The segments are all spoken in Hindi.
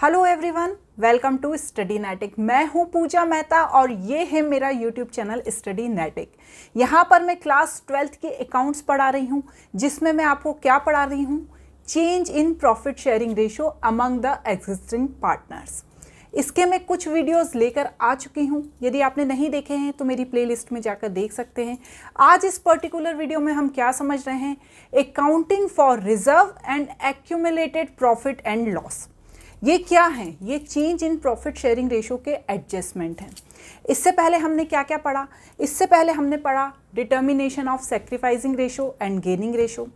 Hello everyone, welcome to study netic. मैं हूं पूजा मेहता और ये है मेरा यूट्यूब चैनल स्टडी नेटिक। यहाँ पर मैं क्लास 12th के अकाउंट्स पढ़ा रही हूँ, जिसमें मैं आपको क्या पढ़ा रही हूँ, change in profit sharing ratio among the existing partners. इसके मैं कुछ वीडियोस लेकर आ चुकी हूँ। यदि आपने नहीं देखे हैं तो मेरी प्लेलिस्ट में जाकर देख सकते हैं। आज इस पर्टिकुलर वीडियो में हम क्या समझ रहे हैं, accounting for reserve and accumulated profit and loss. ये क्या है? ये change in profit sharing ratio के एडजस्टमेंट हैं। इससे पहले हमने क्या क्या पढ़ा? इससे पहले हमने पढ़ा determination of sacrificing ratio and gaining ratio,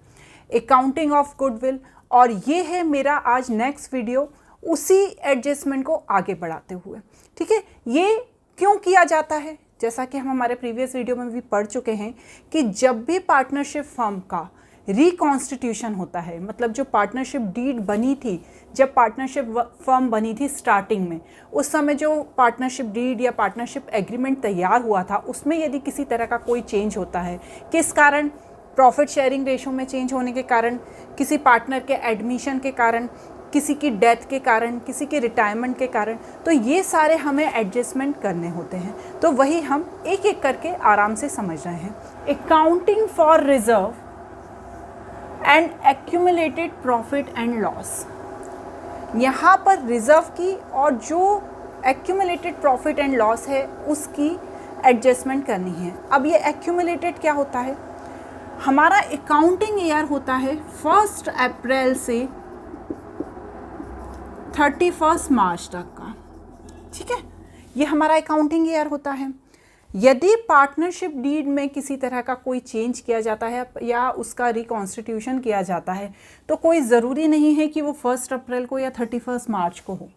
accounting of goodwill, और ये है मेरा आज नेक्स्ट वीडियो उसी एडजस्टमेंट को आगे बढ़ाते हुए। ठीक है, ये क्यों किया जाता है? जैसा कि हम हमारे प्रीवियस वीडियो में भी पढ़ चुके हैं कि जब भी पार्टनरशिप फर्म का रिकॉन्स्टिट्यूशन होता है, मतलब जो पार्टनरशिप डीड बनी थी, जब पार्टनरशिप फर्म बनी थी स्टार्टिंग में, उस समय जो पार्टनरशिप डीड या पार्टनरशिप एग्रीमेंट तैयार हुआ था, उसमें यदि किसी तरह का कोई चेंज होता है, किस कारण? प्रॉफिट शेयरिंग रेशो में चेंज होने के कारण, किसी पार्टनर के एडमिशन के कारण, किसी की डेथ के कारण, किसी के रिटायरमेंट के कारण, तो ये सारे हमें एडजस्टमेंट करने होते हैं। तो वही हम एक एक करके आराम से समझ रहे हैं। Accounting for reserve and accumulated profit and loss. यहाँ पर रिजर्व की और जो एक्यूमुलेटेड प्रॉफिट एंड लॉस है उसकी एडजस्टमेंट करनी है। अब ये एक्यूमुलेटेड क्या होता है? हमारा अकाउंटिंग ईयर होता है 1 अप्रैल से 31 मार्च तक का। ठीक है, ये हमारा अकाउंटिंग ईयर होता है। यदि पार्टनरशिप डीड में किसी तरह का कोई चेंज किया जाता है या उसका रिकॉन्स्टिट्यूशन किया जाता है, तो कोई ज़रूरी नहीं है कि वो 1 अप्रैल को या 31 मार्च को हो।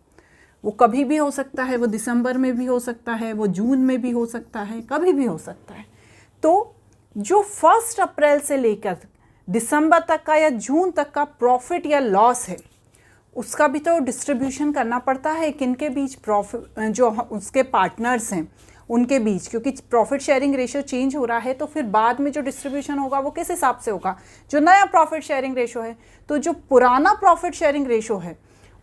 वो कभी भी हो सकता है, वो दिसंबर में भी हो सकता है, वो जून में भी हो सकता है, कभी भी हो सकता है। तो जो 1 अप्रैल से लेकर दिसंबर तक का या जून तक का प्रॉफिट या लॉस है, उसका भी तो डिस्ट्रीब्यूशन करना पड़ता है किनके बीच? प्रॉफिट जो उसके पार्टनर्स हैं उनके बीच, क्योंकि प्रॉफिट शेयरिंग रेशियो चेंज हो रहा है, तो फिर बाद में जो डिस्ट्रीब्यूशन होगा वो किस हिसाब से होगा? जो नया प्रॉफिट शेयरिंग रेशियो है, तो जो पुराना प्रॉफिट शेयरिंग रेशियो है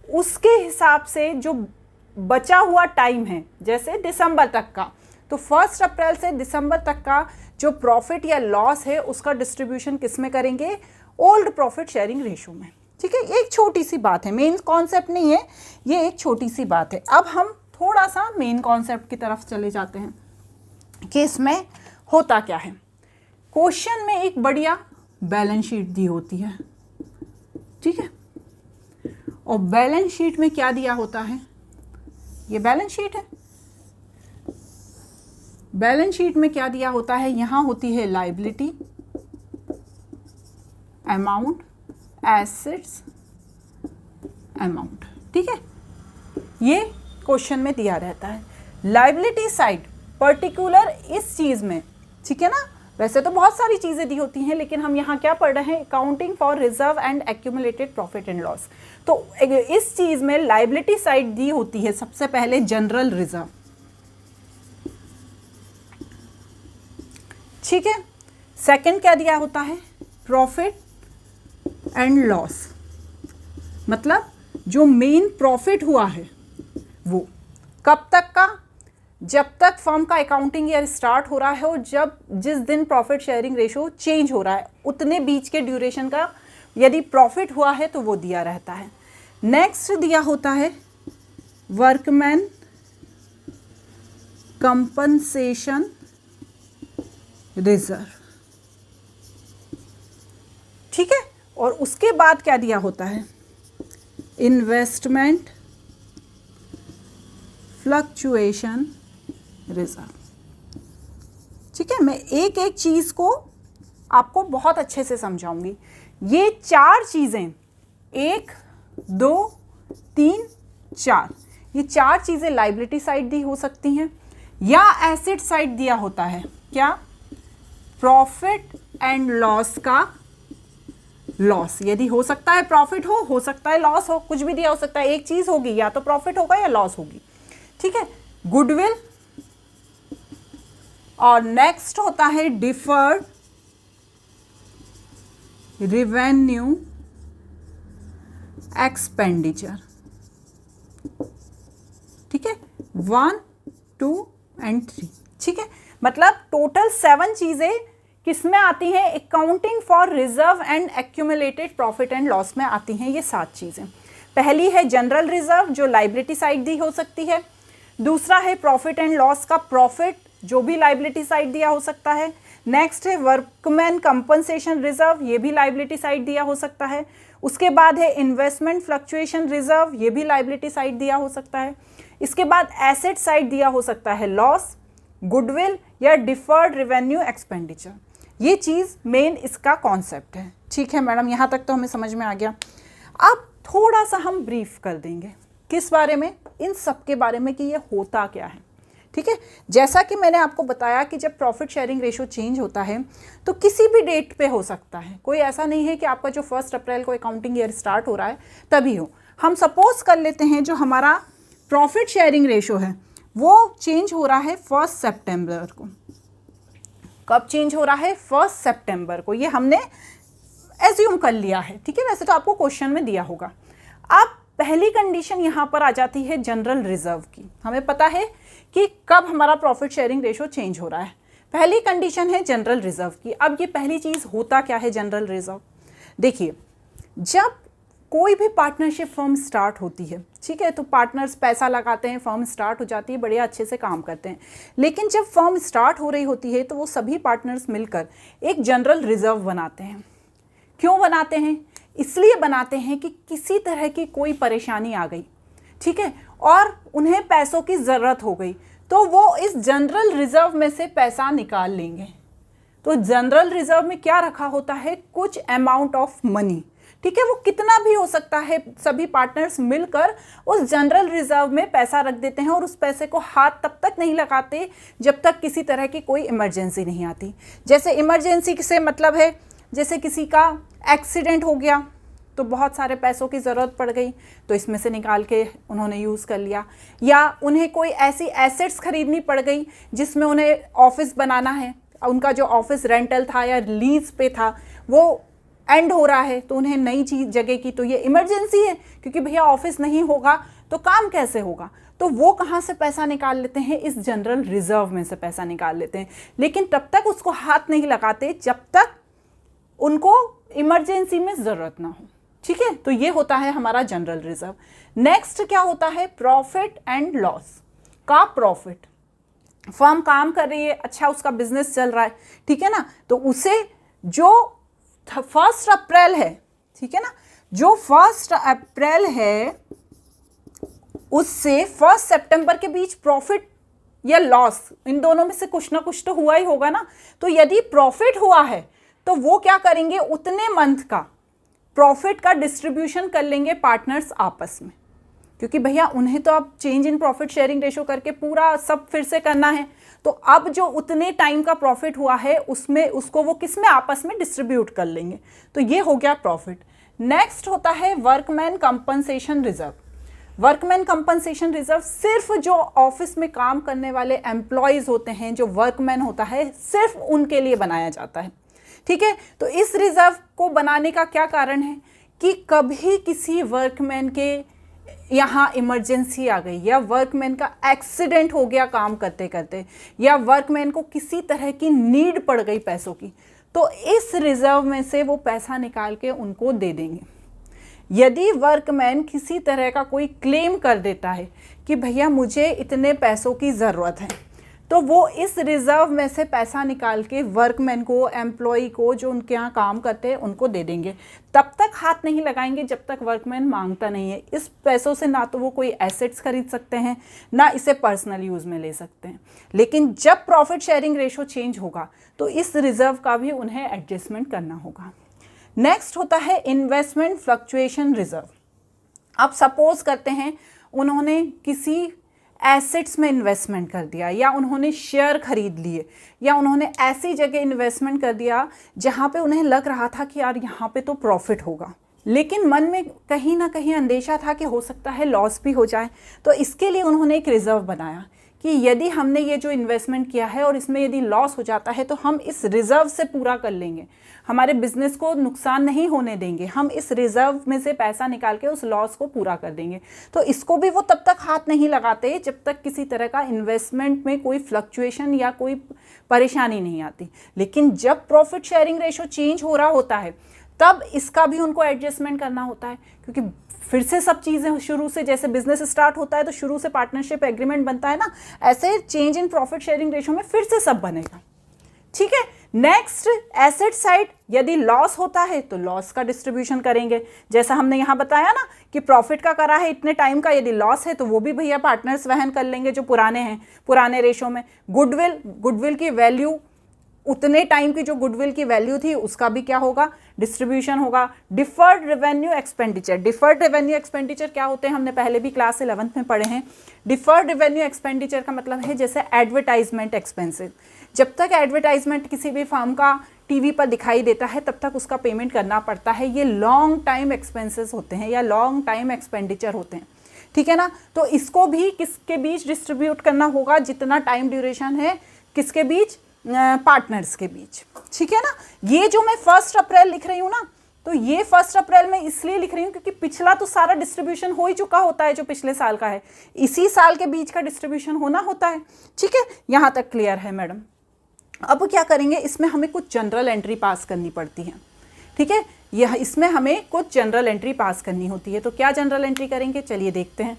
उसके हिसाब से जो बचा हुआ टाइम है, जैसे दिसंबर तक का, तो 1 अप्रैल से दिसंबर तक का जो प्रॉफिट या लॉस है उसका डिस्ट्रीब्यूशन किस में करेंगे? ओल्ड प्रॉफिट शेयरिंग रेशियो में। ठीक है, एक छोटी सी बात है, मेन कॉन्सेप्ट नहीं है, ये एक छोटी सी बात है। अब हम थोड़ा सा मेन कॉन्सेप्ट की तरफ चले जाते हैं कि इसमें होता क्या है। क्वेश्चन में एक बढ़िया बैलेंस शीट दी होती है, ठीक है, और बैलेंस शीट में क्या दिया होता है? ये बैलेंस शीट है। बैलेंस शीट में क्या दिया होता है? यहाँ होती है लायबिलिटी, अमाउंट, एसेट्स, अमाउंट। ठीक है, ये क्वेश्चन में दिया रहता है। लायबिलिटी साइड पर्टिकुलर इस चीज़ में, ठीक है ना, वैसे तो बहुत सारी चीज़ें दी होती हैं, लेकिन हम यहाँ क्या पढ़ रहे हैं? Accounting for reserve and accumulated profit and loss. तो इस चीज़ में लायबिलिटी साइड दी होती है सबसे पहले जनरल रिजर्व। ठीक है, सेकंड क्या दिया होता है? प्रॉफिट एंड लॉस, मतलब जो मेन प्रॉफिट हुआ है वो कब तक का? जब तक फर्म का अकाउंटिंग ईयर स्टार्ट हो रहा है और जब जिस दिन प्रॉफिट शेयरिंग रेशियो चेंज हो रहा है, उतने बीच के ड्यूरेशन का यदि प्रॉफिट हुआ है तो वो दिया रहता है। नेक्स्ट दिया होता है वर्कमैन कंपनसेशन रिजर्व। ठीक है, और उसके बाद क्या दिया होता है? Investment fluctuation reserve. ठीक है, मैं एक एक चीज़ को आपको बहुत अच्छे से समझाऊंगी। ये 4 चीज़ें, 1, 2, 3, 4, ये 4 चीज़ें लायबिलिटी साइड दी हो सकती हैं या एसेट साइड दिया होता है। क्या? प्रॉफिट एंड लॉस का लॉस। यदि हो सकता है प्रॉफिट हो सकता है लॉस हो, कुछ भी दिया हो सकता है, एक चीज़ होगी, या तो प्रॉफिट होगा या लॉस होगी। ठीक है, गुडविल, और नेक्स्ट होता है डिफर्ड रेवेन्यू एक्सपेंडिचर। 1, 2 एंड 3। ठीक है, मतलब टोटल 7 चीज़ें किस में आती हैं? Accounting for reserve and accumulated profit and loss में आती हैं ये 7 चीज़ें। पहली है जनरल रिजर्व, जो लाइबिलिटी साइड दी हो सकती है। दूसरा है प्रॉफिट एंड लॉस का प्रॉफिट, जो भी लाइबिलिटी साइड दिया हो सकता है। नेक्स्ट है वर्कमैन कंपनसेशन रिजर्व, ये भी लाइबिलिटी साइड दिया हो सकता है। उसके बाद है इन्वेस्टमेंट फ्लक्चुएशन रिजर्व, ये भी लाइबिलिटी साइड दिया हो सकता है। इसके बाद एसेट साइड दिया हो सकता है लॉस, गुडविल या डिफर्ड रेवेन्यू एक्सपेंडिचर। ये चीज़ मेन इसका कॉन्सेप्ट है। ठीक है मैडम, यहाँ तक तो हमें समझ में आ गया। अब थोड़ा सा हम ब्रीफ कर देंगे किस बारे में? इन सब के बारे में कि ये होता क्या है। ठीक है, जैसा कि मैंने आपको बताया कि जब प्रॉफिट शेयरिंग रेशो चेंज होता है तो किसी भी डेट पे हो सकता है, कोई ऐसा नहीं है कि आपका जो 1 अप्रैल को अकाउंटिंग ईयर स्टार्ट हो रहा है तभी हो। हम सपोज कर लेते हैं जो हमारा प्रॉफिट शेयरिंग रेशो है वो चेंज हो रहा है 1 सितंबर को। कब चेंज हो रहा है? 1 सितंबर को। ये हमने एज्यूम कर लिया है। ठीक है, वैसे तो आपको क्वेश्चन में दिया होगा। अब पहली कंडीशन यहाँ पर आ जाती है जनरल रिजर्व की। हमें पता है कि कब हमारा प्रॉफिट शेयरिंग रेशो चेंज हो रहा है। पहली कंडीशन है जनरल रिजर्व की। अब ये पहली चीज़ होता क्या है जनरल रिजर्व? देखिए, जब कोई भी पार्टनरशिप फर्म स्टार्ट होती है, ठीक है, तो पार्टनर्स पैसा लगाते हैं, फर्म स्टार्ट हो जाती है, बढ़िया अच्छे से काम करते हैं। लेकिन जब फर्म स्टार्ट हो रही होती है तो वो सभी पार्टनर्स मिलकर एक जनरल रिजर्व बनाते हैं। क्यों बनाते हैं? इसलिए बनाते हैं कि किसी तरह की कोई परेशानी आ गई, ठीक है, और उन्हें पैसों की ज़रूरत हो गई तो वो इस जनरल रिजर्व में से पैसा निकाल लेंगे। तो जनरल रिजर्व में क्या रखा होता है? कुछ अमाउंट ऑफ मनी। ठीक है, वो कितना भी हो सकता है, सभी पार्टनर्स मिलकर उस जनरल रिजर्व में पैसा रख देते हैं और उस पैसे को हाथ तब तक नहीं लगाते जब तक किसी तरह की कोई इमरजेंसी नहीं आती। जैसे इमरजेंसी से मतलब है, जैसे किसी का एक्सीडेंट हो गया तो बहुत सारे पैसों की ज़रूरत पड़ गई तो इसमें से निकाल के उन्होंने यूज़ कर लिया, या उन्हें कोई ऐसी एसेट्स खरीदनी पड़ गई जिसमें उन्हें ऑफिस बनाना है, उनका जो ऑफिस रेंटल था या लीज पे था वो एंड हो रहा है तो उन्हें नई चीज़ जगह की, तो ये इमरजेंसी है क्योंकि भैया ऑफिस नहीं होगा तो काम कैसे होगा। तो वो कहाँ से पैसा निकाल लेते हैं? इस जनरल रिजर्व में से पैसा निकाल लेते हैं, लेकिन तब तक उसको हाथ नहीं लगाते जब तक उनको इमरजेंसी में ज़रूरत ना हो। ठीक है, तो ये होता है हमारा जनरल रिजर्व। नेक्स्ट क्या होता है? प्रॉफिट एंड लॉस का प्रॉफिट। फर्म काम कर रही है, अच्छा उसका बिजनेस चल रहा है, ठीक है ना, तो उसे जो 1 अप्रैल है, ठीक है ना, जो 1 अप्रैल है उससे 1 सितंबर के बीच प्रॉफिट या लॉस, इन दोनों में से कुछ ना कुछ तो हुआ ही होगा ना। तो यदि प्रॉफिट हुआ है तो वो क्या करेंगे? उतने मंथ का प्रॉफिट का डिस्ट्रीब्यूशन कर लेंगे पार्टनर्स आपस में, क्योंकि भैया उन्हें तो अब change in profit sharing ratio करके पूरा सब फिर से करना है। तो अब जो उतने टाइम का प्रॉफिट हुआ है उसमें उसको वो किस में आपस में डिस्ट्रीब्यूट कर लेंगे। तो ये हो गया प्रॉफिट। नेक्स्ट होता है workman compensation reserve. Workman compensation reserve सिर्फ जो ऑफिस में काम करने वाले एम्प्लॉयज़ होते हैं, जो वर्कमैन होता है, सिर्फ उनके लिए बनाया जाता है। ठीक है, तो इस रिजर्व को बनाने का क्या कारण है कि कभी किसी वर्कमैन के यहाँ इमरजेंसी आ गई, या वर्कमैन का एक्सीडेंट हो गया काम करते करते, या वर्कमैन को किसी तरह की नीड पड़ गई पैसों की, तो इस रिजर्व में से वो पैसा निकाल के उनको दे देंगे। यदि वर्कमैन किसी तरह का कोई क्लेम कर देता है कि भैया मुझे इतने पैसों की ज़रूरत है, तो वो इस रिजर्व में से पैसा निकाल के वर्कमैन को, एम्प्लॉय को, जो उनके यहाँ काम करते हैं उनको दे देंगे। तब तक हाथ नहीं लगाएंगे जब तक वर्कमैन मांगता नहीं है। इस पैसों से ना तो वो कोई एसेट्स खरीद सकते हैं, ना इसे पर्सनल यूज़ में ले सकते हैं। लेकिन जब प्रॉफिट शेयरिंग रेशो चेंज होगा तो इस रिजर्व का भी उन्हें एडजस्टमेंट करना होगा। नेक्स्ट होता है इन्वेस्टमेंट फ्लक्चुएशन रिजर्व। अब सपोज करते हैं उन्होंने किसी एसेट्स में इन्वेस्टमेंट कर दिया, या उन्होंने शेयर खरीद लिए, या उन्होंने ऐसी जगह इन्वेस्टमेंट कर दिया जहाँ पे उन्हें लग रहा था कि यार यहाँ पे तो प्रॉफिट होगा, लेकिन मन में कहीं ना कहीं अंदेशा था कि हो सकता है लॉस भी हो जाए। तो इसके लिए उन्होंने एक रिजर्व बनाया कि यदि हमने ये जो इन्वेस्टमेंट किया है और इसमें यदि लॉस हो जाता है तो हम इस रिजर्व से पूरा कर लेंगे, हमारे बिजनेस को नुकसान नहीं होने देंगे, हम इस रिजर्व में से पैसा निकाल के उस लॉस को पूरा कर देंगे। तो इसको भी वो तब तक हाथ नहीं लगाते जब तक किसी तरह का इन्वेस्टमेंट में कोई फ्लक्चुएशन या कोई परेशानी नहीं आती। लेकिन जब प्रॉफिट शेयरिंग रेशो चेंज हो रहा होता है तब इसका भी उनको एडजस्टमेंट करना होता है, क्योंकि फिर से सब चीज़ें शुरू से, जैसे बिजनेस स्टार्ट होता है तो शुरू से पार्टनरशिप एग्रीमेंट बनता है ना, ऐसे change in profit sharing ratio में फिर से सब बनेगा। ठीक है। नेक्स्ट, एसेट साइड, यदि लॉस होता है तो लॉस का डिस्ट्रीब्यूशन करेंगे, जैसा हमने यहाँ बताया ना कि प्रॉफिट का करा है इतने टाइम का, यदि लॉस है तो वो भी भैया पार्टनर्स वहन कर लेंगे जो पुराने हैं, पुराने रेशो में। गुडविल की वैल्यू, उतने टाइम की जो गुडविल की वैल्यू थी उसका भी क्या होगा, डिस्ट्रीब्यूशन होगा। Deferred revenue expenditure, deferred revenue expenditure क्या होते हैं, हमने पहले भी क्लास 11th में पढ़े हैं। डिफर्ड रेवेन्यू एक्सपेंडिचर का मतलब है जैसे एडवर्टाइजमेंट एक्सपेंसेस, जब तक एडवर्टाइजमेंट किसी भी फर्म का टीवी पर दिखाई देता है तब तक उसका पेमेंट करना पड़ता है। ये लॉन्ग टाइम एक्सपेंसेस होते हैं या लॉन्ग टाइम एक्सपेंडिचर होते हैं, ठीक है ना। तो इसको भी किसके बीच डिस्ट्रीब्यूट करना होगा, जितना टाइम ड्यूरेशन है किसके बीच, पार्टनर्स के बीच, ठीक है ना। ये जो मैं 1 अप्रैल लिख रही हूँ ना, तो ये 1 अप्रैल में इसलिए लिख रही हूँ क्योंकि पिछला तो सारा डिस्ट्रीब्यूशन हो ही चुका होता है जो पिछले साल का है, इसी साल के बीच का डिस्ट्रीब्यूशन होना होता है। ठीक है, यहाँ तक क्लियर है मैडम। अब क्या करेंगे, इसमें हमें कुछ जनरल एंट्री पास करनी पड़ती है। ठीक है, यह इसमें हमें कुछ जनरल एंट्री पास करनी होती है। तो क्या जनरल एंट्री करेंगे, चलिए देखते हैं।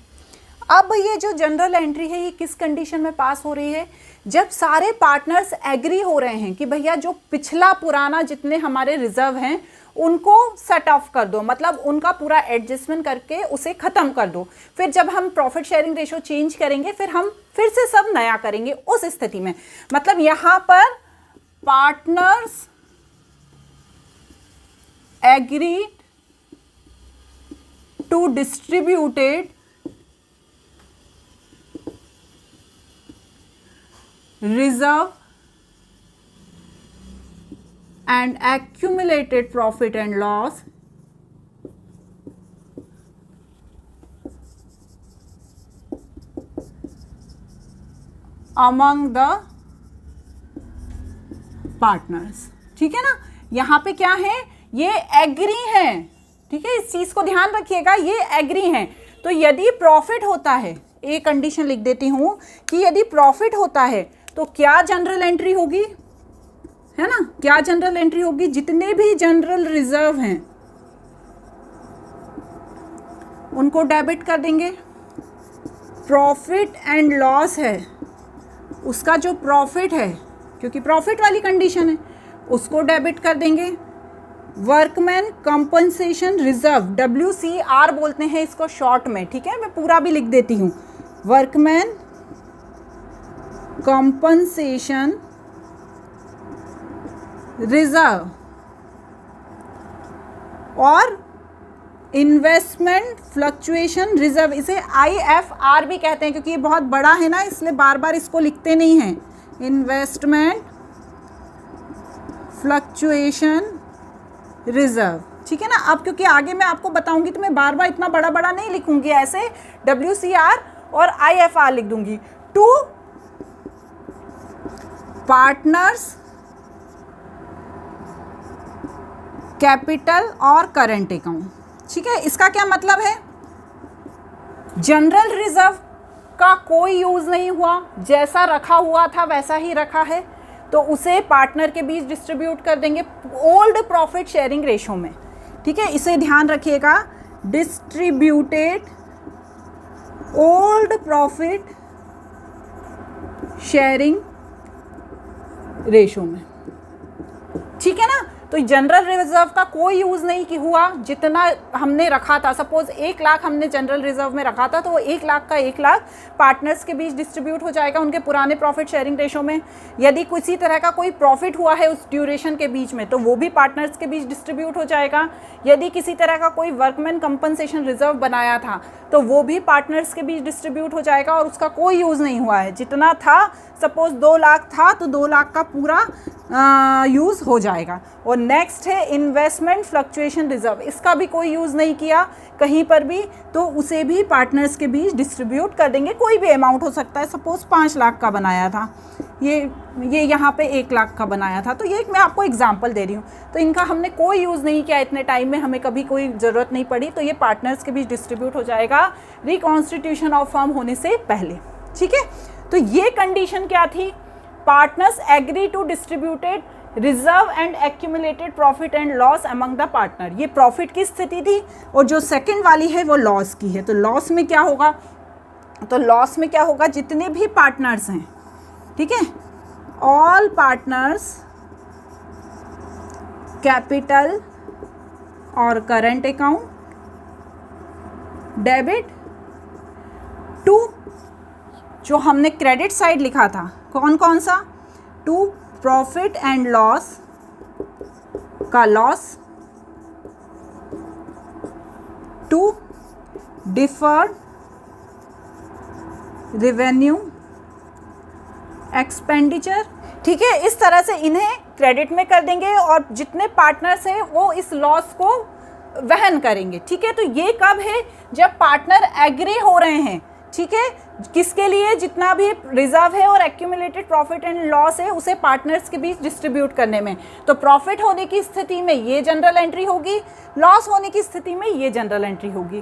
अब ये जो जनरल एंट्री है ये किस कंडीशन में पास हो रही है, जब सारे पार्टनर्स एग्री हो रहे हैं कि भैया जो पिछला पुराना जितने हमारे रिजर्व हैं उनको सेट ऑफ कर दो, मतलब उनका पूरा एडजस्टमेंट करके उसे ख़त्म कर दो। फिर जब हम प्रॉफिट शेयरिंग रेशो चेंज करेंगे फिर हम फिर से सब नया करेंगे। उस स्थिति में मतलब यहाँ पर partners agree to distributed reserve and accumulated profit and loss among the partners। ठीक है ना, यहाँ पे क्या है, ये एग्री है। ठीक है, इस चीज को ध्यान रखिएगा, ये एग्री हैं। तो यदि प्रॉफिट होता है, एक कंडीशन लिख देती हूं कि यदि प्रॉफिट होता है तो क्या जनरल एंट्री होगी, है ना, क्या जनरल एंट्री होगी, जितने भी जनरल रिजर्व हैं उनको डेबिट कर देंगे। प्रॉफिट एंड लॉस है, उसका जो प्रॉफिट है, क्योंकि प्रॉफिट वाली कंडीशन है, उसको डेबिट कर देंगे। वर्कमैन कंपनसेशन रिजर्व, WCR बोलते हैं इसको शॉर्ट में। ठीक है, मैं पूरा भी लिख देती हूँ, वर्कमैन कंपनसेशन रिजर्व और इन्वेस्टमेंट फ्लक्चुएशन रिजर्व, इसे IFR भी कहते हैं क्योंकि ये बहुत बड़ा है ना, इसलिए बार बार इसको लिखते नहीं हैं। इन्वेस्टमेंट फ्लक्चुएशन रिजर्व, ठीक है ना। अब क्योंकि आगे मैं आपको बताऊंगी तो मैं बार बार इतना बड़ा बड़ा नहीं लिखूंगी, ऐसे WCR और IFR लिख दूंगी। टू पार्टनर्स कैपिटल और करंट अकाउंट। ठीक है, इसका क्या मतलब है, जनरल रिजर्व का कोई यूज नहीं हुआ, जैसा रखा हुआ था वैसा ही रखा है, तो उसे पार्टनर के बीच डिस्ट्रीब्यूट कर देंगे ओल्ड प्रॉफिट शेयरिंग रेशो में। ठीक है, इसे ध्यान रखिएगा, distributed old profit sharing ratio में। ठीक है ना, तो जनरल रिजर्व का कोई यूज नहीं कि हुआ, जितना हमने रखा था, सपोज 1 लाख हमने जनरल रिजर्व में रखा था तो वो 1 लाख का 1 लाख पार्टनर्स के बीच डिस्ट्रीब्यूट हो जाएगा उनके पुराने प्रॉफिट शेयरिंग रेशो में। यदि किसी तरह का कोई प्रॉफिट हुआ है उस ड्यूरेशन के बीच में तो वो भी पार्टनर्स के बीच डिस्ट्रीब्यूट हो जाएगा। यदि किसी तरह का कोई वर्कमैन कंपनसेशन रिजर्व बनाया था तो वो भी पार्टनर्स के बीच डिस्ट्रीब्यूट हो जाएगा और उसका कोई यूज़ नहीं हुआ है। जितना था, सपोज 2 लाख था तो 2 लाख का पूरा यूज़ हो जाएगा। और नेक्स्ट है इन्वेस्टमेंट फ्लक्चुएशन रिजर्व, इसका भी कोई यूज़ नहीं किया कहीं पर भी, तो उसे भी पार्टनर्स के बीच डिस्ट्रीब्यूट कर देंगे। कोई भी अमाउंट हो सकता है, सपोज 5 लाख का बनाया था, ये यहाँ पे 1 लाख का बनाया था, तो ये मैं आपको एग्जांपल दे रही हूँ। तो इनका हमने कोई यूज़ नहीं किया इतने टाइम में, हमें कभी कोई ज़रूरत नहीं पड़ी, तो ये पार्टनर्स के बीच डिस्ट्रीब्यूट हो जाएगा रिकॉन्स्टिट्यूशन ऑफ फर्म होने से पहले। ठीक है, तो ये कंडीशन क्या थी? Partners agree to distributed reserve and accumulated profit and loss among the partner. ये प्रॉफिट की स्थिति थी, और जो सेकंड वाली है वो लॉस की है। तो लॉस में क्या होगा? तो लॉस में क्या होगा? जितने भी पार्टनर्स हैं, ठीक है, ऑल पार्टनर्स कैपिटल और करंट अकाउंट डेबिट टू, जो हमने क्रेडिट साइड लिखा था, कौन कौन सा? टू प्रॉफिट एंड लॉस का loss, to deferred revenue expenditure. ठीक है, इस तरह से इन्हें क्रेडिट में कर देंगे और जितने पार्टनर्स हैं वो इस लॉस को वहन करेंगे। ठीक है, तो ये कब है? जब पार्टनर एग्री हो रहे हैं। ठीक है, किसके लिए? जितना भी रिजर्व है और एक्यूमुलेटेड प्रॉफिट एंड लॉस है उसे पार्टनर्स के बीच डिस्ट्रीब्यूट करने में। तो प्रॉफिट होने की स्थिति में ये जनरल एंट्री होगी, लॉस होने की स्थिति में ये जनरल एंट्री होगी।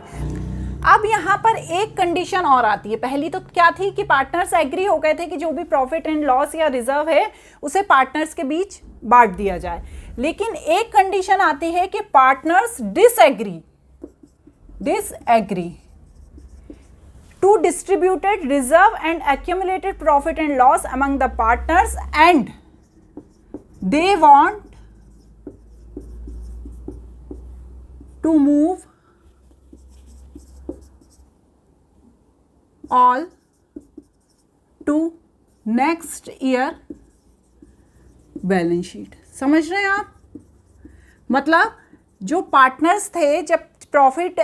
अब यहाँ पर एक कंडीशन और आती है। पहली तो क्या थी कि पार्टनर्स एग्री हो गए थे कि जो भी प्रॉफिट एंड लॉस या रिजर्व है उसे पार्टनर्स के बीच बांट दिया जाए, लेकिन एक कंडीशन आती है कि partners disagree to distributed reserve and accumulated profit and loss among the partners, and they want to move all to next year balance sheet. समझ रहे हैं आप? मतलब जो पार्टनर्स थे, जब प्रॉफिट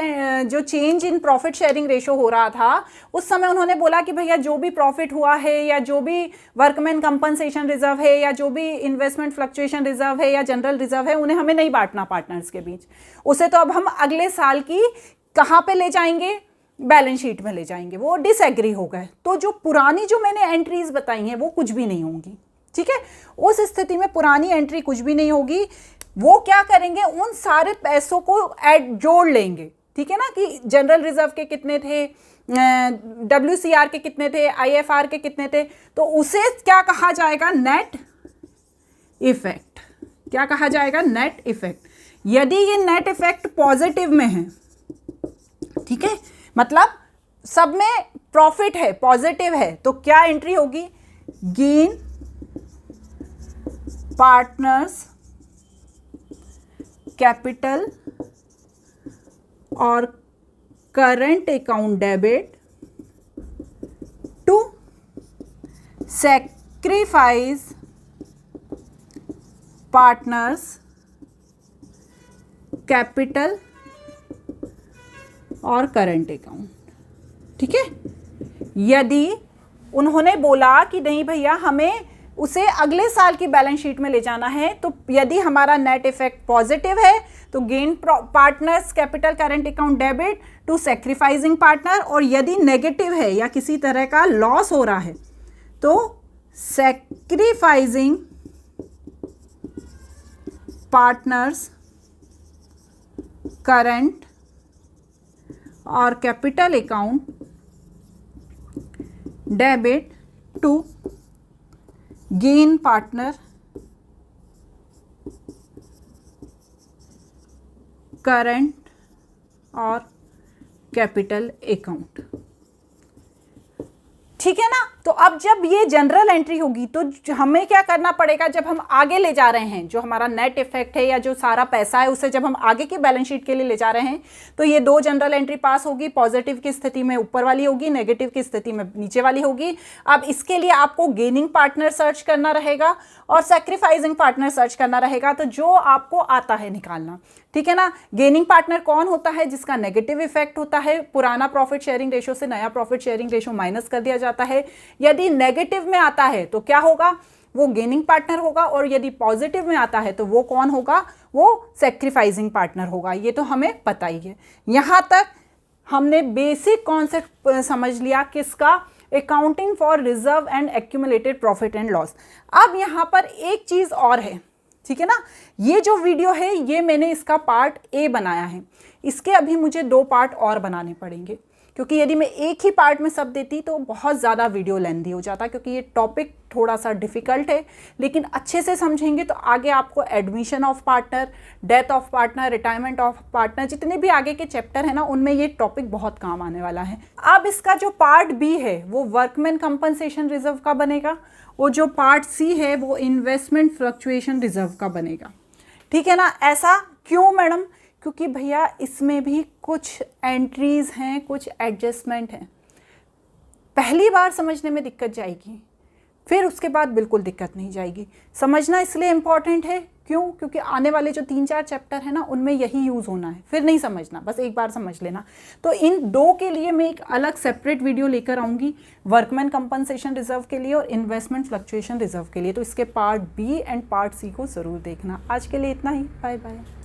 जो change in profit sharing ratio हो रहा था उस समय उन्होंने बोला कि भैया जो भी प्रॉफिट हुआ है या जो भी वर्कमैन कंपनसेशन रिजर्व है या जो भी इन्वेस्टमेंट फ्लक्चुएशन रिजर्व है या जनरल रिजर्व है, उन्हें हमें नहीं बांटना पार्टनर्स के बीच। उसे तो अब हम अगले साल की कहाँ पे ले जाएंगे? बैलेंस शीट में ले जाएंगे। वो डिसएग्री हो गए, तो जो पुरानी जो मैंने एंट्रीज बताई हैं वो कुछ भी नहीं होंगी। ठीक है, उस स्थिति में पुरानी एंट्री कुछ भी नहीं होगी। वो क्या करेंगे? उन सारे पैसों को जोड़ लेंगे। ठीक है ना, कि जनरल रिजर्व के कितने थे, WCR के कितने थे, IFR के कितने थे, तो उसे क्या कहा जाएगा? Net effect. क्या कहा जाएगा? Net effect. यदि ये नेट इफेक्ट पॉजिटिव में है, ठीक है, मतलब सब में प्रॉफिट है, पॉजिटिव है, तो क्या एंट्री होगी? गेन पार्टनर्स कैपिटल और current account debit to sacrifice partners capital और करंट अकाउंट। ठीक है, यदि उन्होंने बोला कि नहीं भैया हमें उसे अगले साल की बैलेंस शीट में ले जाना है, तो यदि हमारा नेट इफेक्ट पॉजिटिव है तो gain partners capital current account debit to sacrificing partner, और यदि नेगेटिव है या किसी तरह का लॉस हो रहा है तो सैक्रिफाइसिंग पार्टनर्स करंट और capital account debit to gain partner current और कैपिटल अकाउंट। ठीक है ना। तो अब जब ये जनरल एंट्री होगी तो हमें क्या करना पड़ेगा? जब हम आगे ले जा रहे हैं, जो हमारा नेट इफेक्ट है या जो सारा पैसा है उसे जब हम आगे की बैलेंस शीट के लिए ले जा रहे हैं, तो ये दो जनरल एंट्री पास होगी। पॉजिटिव की स्थिति में ऊपर वाली होगी, नेगेटिव की स्थिति में नीचे वाली होगी। अब इसके लिए आपको गेनिंग पार्टनर सर्च करना रहेगा और सैक्रिफाइसिंग पार्टनर सर्च करना रहेगा, तो जो आपको आता है निकालना। ठीक है ना। गेनिंग पार्टनर कौन होता है? जिसका नेगेटिव इफेक्ट होता है, पुराना प्रॉफिट शेयरिंग रेशो से नया प्रॉफिट शेयरिंग रेशो माइनस कर दिया जाता है। यदि नेगेटिव में आता है तो क्या होगा? वो गेनिंग पार्टनर होगा, और यदि पॉजिटिव में आता है तो वो कौन होगा, वो सैक्रिफाइसिंग पार्टनर होगा। ये तो हमें पता ही है। यहाँ तक हमने बेसिक कॉन्सेप्ट समझ लिया किसका, accounting for reserve and accumulated profit and loss. अब यहाँ पर एक चीज़ और है, ठीक है ना। ये जो वीडियो है ये मैंने इसका पार्ट ए बनाया है, इसके अभी मुझे 2 पार्ट और बनाने पड़ेंगे, क्योंकि यदि मैं एक ही पार्ट में सब देती तो बहुत ज़्यादा वीडियो लेंथी हो जाता, क्योंकि ये टॉपिक थोड़ा सा डिफ़िकल्ट है। लेकिन अच्छे से समझेंगे तो आगे आपको admission of partner, death of partner, retirement of partner, जितने भी आगे के चैप्टर है ना, उनमें ये टॉपिक बहुत काम आने वाला है। अब इसका जो पार्ट बी है वो वर्कमैन कंपनसेशन रिजर्व का बनेगा, वो जो पार्ट सी है वो इन्वेस्टमेंट फ्लक्चुएशन रिजर्व का बनेगा, ठीक है ना। ऐसा क्यों मैडम, क्योंकि भैया इसमें भी कुछ एंट्रीज हैं, कुछ एडजस्टमेंट हैं। पहली बार समझने में दिक्कत जाएगी, फिर उसके बाद बिल्कुल दिक्कत नहीं जाएगी। समझना इसलिए इम्पॉर्टेंट है, क्यों, क्योंकि आने वाले जो 3-4 चैप्टर है ना उनमें यही यूज़ होना है, फिर नहीं समझना, बस एक बार समझ लेना। तो इन 2 के लिए मैं एक अलग सेपरेट वीडियो लेकर आऊँगी, वर्कमैन कंपनसेशन रिजर्व के लिए और इन्वेस्टमेंट फ्लक्चुएशन रिजर्व के लिए। तो इसके part B and part C को ज़रूर देखना। आज के लिए इतना ही, बाय बाय।